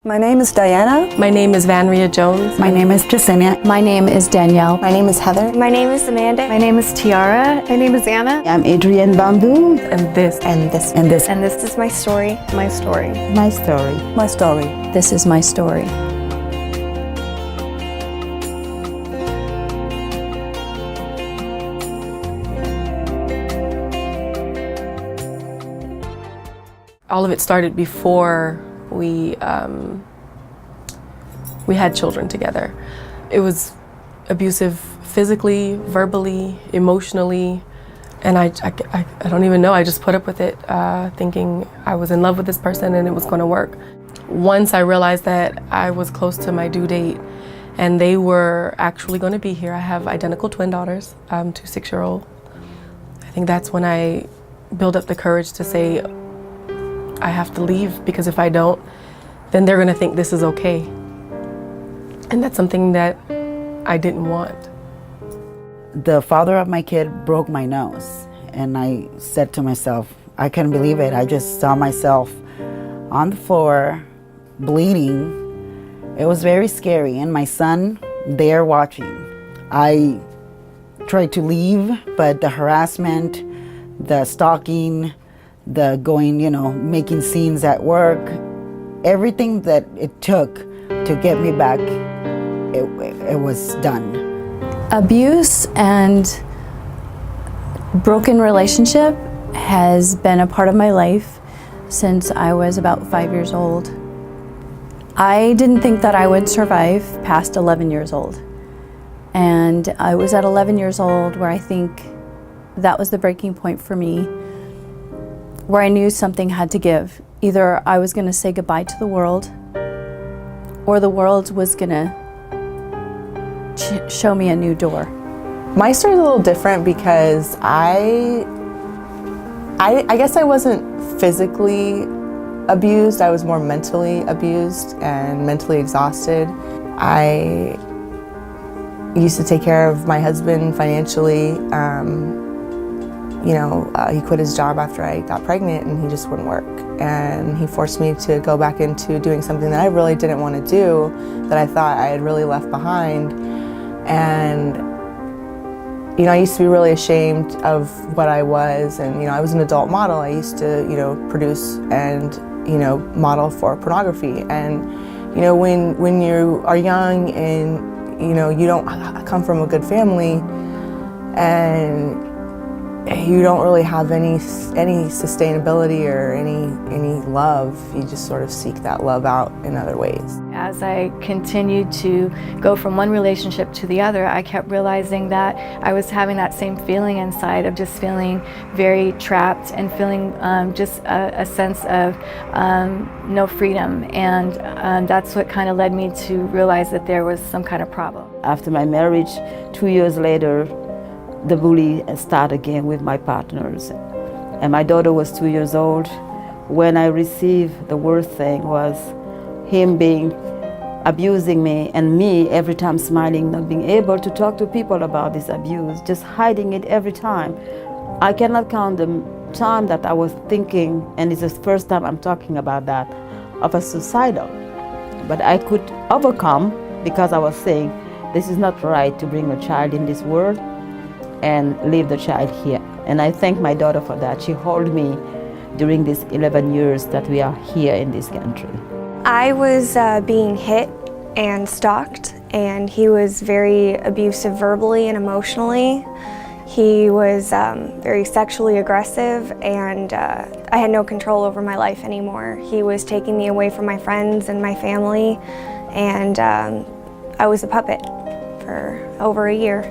My name is Diana. My name is Vanria Jones. My name is Jacinia. My name is Danielle. My name is Heather. My name is Amanda. My name is Tiara. My name is Anna. I'm Adrienne Bamboo. And this. And this. And this is my story. My story. My story. My story. This is my story. All of it started before we had children together. It was abusive physically, verbally, emotionally, and I don't even know. I just put up with it, thinking I was in love with this person and it was going to work. Once I realized that I was close to my due date and they were actually going to be here. I have identical twin daughters, 2 6-year-old. I think that's when I built up the courage to say, I have to leave, because if I don't, then they're gonna think this is okay. And that's something that I didn't want. The father of my kid broke my nose, and I said to myself, I can't believe it. I just saw myself on the floor, bleeding. It was very scary, and my son there watching. I tried to leave, but the harassment, the stalking, the going, making scenes at work, everything that it took to get me back, it was done. Abuse and broken relationship has been a part of my life since I was about 5 years old. I didn't think that I would survive past 11 years old. And I was at 11 years old where I think that was the breaking point for me, where I knew something had to give. Either I was going to say goodbye to the world, or the world was going to show me a new door. My story is a little different because I guess I wasn't physically abused. I was more mentally abused and mentally exhausted. I used to take care of my husband financially. He quit his job after I got pregnant and he just wouldn't work. And he forced me to go back into doing something that I really didn't want to do, that I thought I had really left behind. And, I used to be really ashamed of what I was. And, I was an adult model. I used to, produce and, model for pornography. And, when you are young and, you don't come from a good family and you don't really have any sustainability or any love. You just sort of seek that love out in other ways. As I continued to go from one relationship to the other, I kept realizing that I was having that same feeling inside of just feeling very trapped and feeling just a sense of no freedom. And that's what kind of led me to realize that there was some kind of problem. After my marriage, 2 years later, the bully started again with my partners. And my daughter was 2 years old. When I received, the worst thing was him abusing me, and me every time smiling, not being able to talk to people about this abuse, just hiding it every time. I cannot count the time that I was thinking, and it's the first time I'm talking about that, of a suicidal. But I could overcome, because I was saying, this is not right to bring a child in this world and leave the child here. And I thank my daughter for that. She held me during these 11 years that we are here in this country. I was being hit and stalked, and he was very abusive verbally and emotionally. He was very sexually aggressive, and I had no control over my life anymore. He was taking me away from my friends and my family, and I was a puppet for over a year.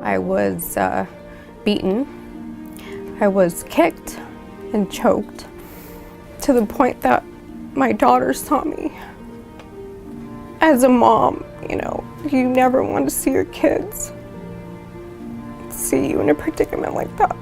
I was beaten. I was kicked and choked to the point that my daughter saw me. As a mom, you never want to see your kids see you in a predicament like that.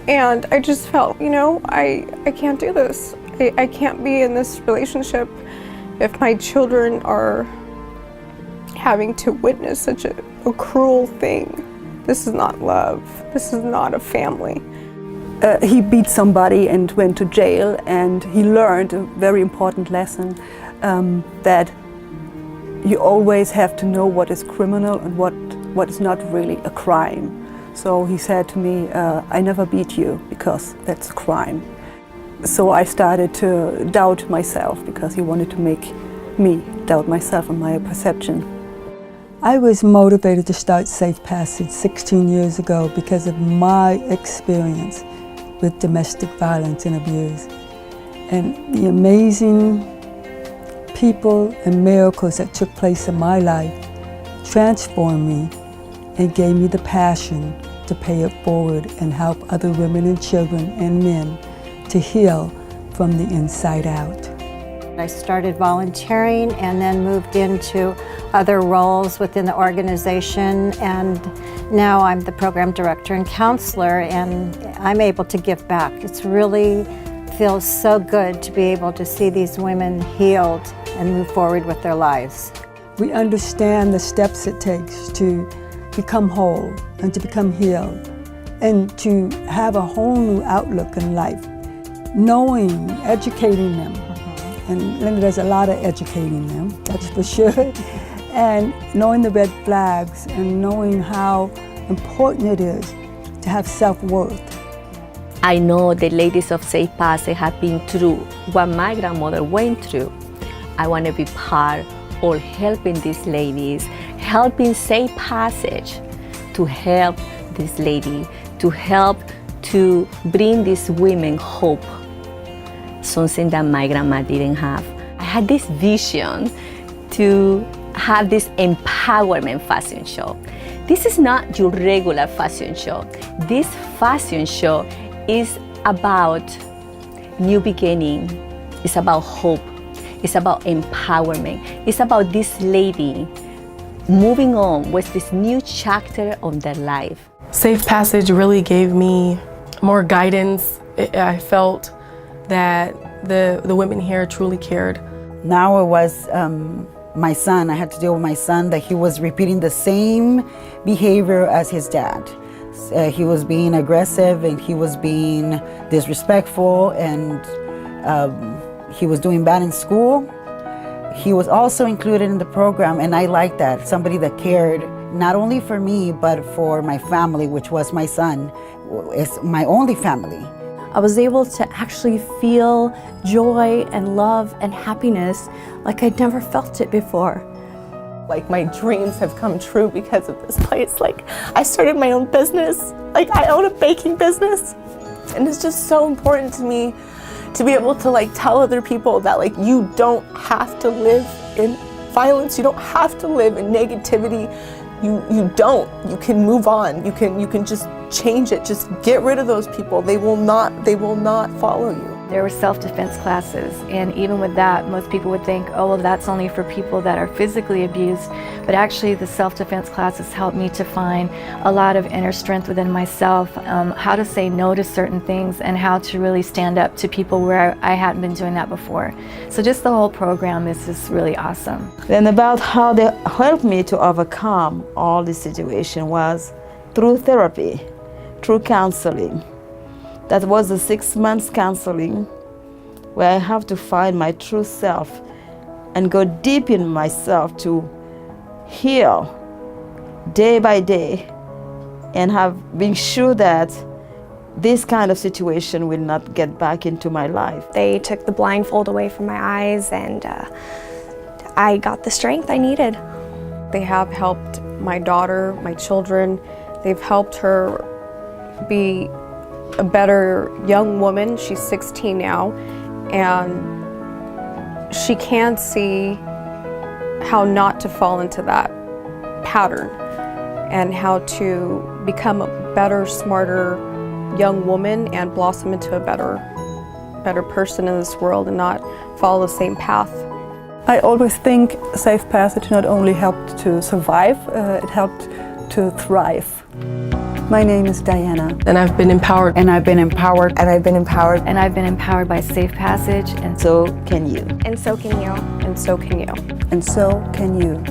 And I just felt, I can't do this. I can't be in this relationship if my children are having to witness such a cruel thing. This is not love. This is not a family. he beat somebody and went to jail, and he learned a very important lesson, that you always have to know what is criminal and what is not really a crime. So he said to me, I never beat you because that's a crime. So I started to doubt myself because he wanted to make me doubt myself and my perception. I was motivated to start Safe Passage 16 years ago because of my experience with domestic violence and abuse, and the amazing people and miracles that took place in my life transformed me and gave me the passion to pay it forward and help other women and children and men to heal from the inside out. I started volunteering and then moved into other roles within the organization, and now I'm the program director and counselor, and I'm able to give back. It's really feels so good to be able to see these women healed and move forward with their lives. We understand the steps it takes to become whole and to become healed and to have a whole new outlook in life. Knowing, educating them, and Linda does a lot of educating them, that's for sure, and knowing the red flags and knowing how important it is to have self-worth. I know the ladies of Safe Passage have been through what my grandmother went through. I want to be part of helping these ladies, helping Safe Passage to help this lady, to help to bring these women hope, something that my grandma didn't have. I had this vision to have this empowerment fashion show. This is not your regular fashion show. This fashion show is about new beginning. It's about hope. It's about empowerment. It's about this lady moving on with this new chapter of their life. Safe Passage really gave me more guidance. I felt that the women here truly cared. Now it was my son. I had to deal with my son, that he was repeating the same behavior as his dad. He was being aggressive and he was being disrespectful, and he was doing bad in school. He was also included in the program, and I liked that. Somebody that cared not only for me but for my family, which was my son. It's my only family. I was able to actually feel joy and love and happiness like I'd never felt it before. Like, my dreams have come true because of this place. Like, I started my own business. Like, I own a baking business. And it's just so important to me to be able to tell other people that you don't have to live in violence. You don't have to live in negativity. You don't. You can move on. You can just change it. Just get rid of those people. They will not follow you. There were self-defense classes, and even with that, most people would think, oh, well, that's only for people that are physically abused. But actually, the self-defense classes helped me to find a lot of inner strength within myself, how to say no to certain things, and how to really stand up to people where I hadn't been doing that before. So just the whole program is just really awesome. Then about how they helped me to overcome all this situation was through therapy, through counseling. That was the 6 months counseling where I have to find my true self and go deep in myself to heal day by day and have been sure that this kind of situation will not get back into my life. They took the blindfold away from my eyes, and I got the strength I needed. They have helped my daughter, my children. They've helped her be a better young woman. She's 16 now, and she can see how not to fall into that pattern and how to become a better, smarter young woman and blossom into a better person in this world and not follow the same path. I always think Safe Passage not only helped to survive, it helped to thrive. My name is Diana. And I've been empowered. And I've been empowered. And I've been empowered. And I've been empowered by Safe Passage. And so can you. And so can you. And so can you. And so can you.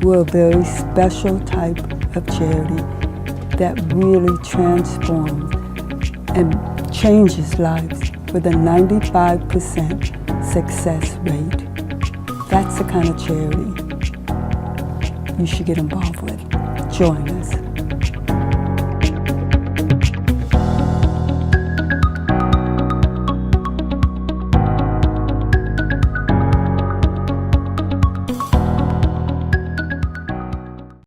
We're a very special type of charity that really transforms and changes lives with a 95% success rate. That's the kind of charity you should get involved with. Join us.